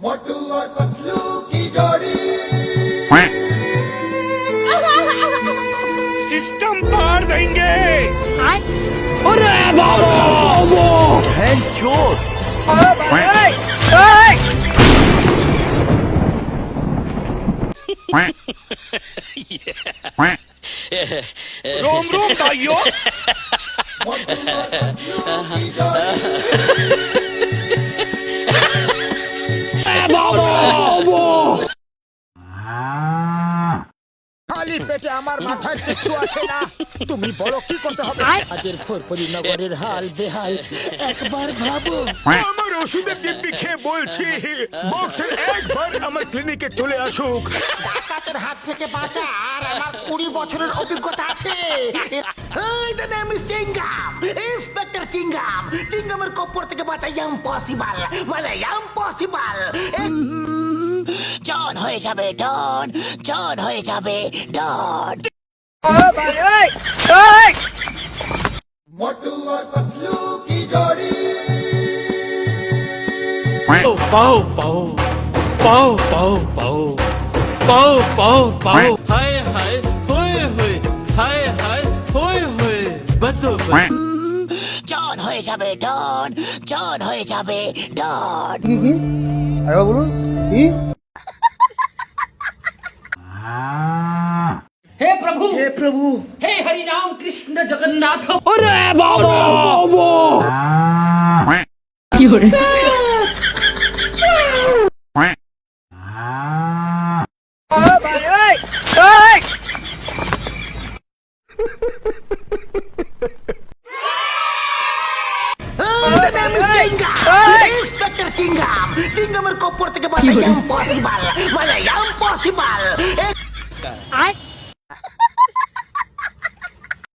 मोटू और पतलू की जोड़ी सिस्टम पार देंगे। अरे बाबा वो है चोर। रोम रोम भाइयों। मोटू और पतलू की जोड़ी খালি পেটে আমার মাথায় কিছু আসে না। তুমি বলো কি করতে হবে? আজের ফরফরি নগরের হাল বেহাল একবার ভাবো। আমার ওষুধের দিব্যি খেয়ে বলছি বক্সের একবার আমার ক্লিনিকে চলে আসুক। ডাকাতের হাত থেকে বাঁচা আর আমার 20 বছরের অভিজ্ঞতা আছে। The name is Chingam, inspector Chingam. চিঙ্গামের কপর থেকে বাঁচা ইম্পসিবল, মানে ইম্পসিবল। জন হয়ে যাবে ডন, জন হয়ে যাবে ডন। मोटू और पतलू की जोड़ी पाओ पाओ पाओ पाओ पाओ पाओ पाओ पाओ पाओ हाय हाय होए होए हाय हाय होए होए बतो জন হয়ে যাবে ডন, জন হয়ে যাবে ডন। हे प्रभु हे हरि राम कृष्ण जगन्नाथ। अरे बाबा वो The name is Chingam, inspector Chingam. চিঙ্গামের কপর থেকে বাঁচা ইম্পসিবল, মানে ইম্পসিবল।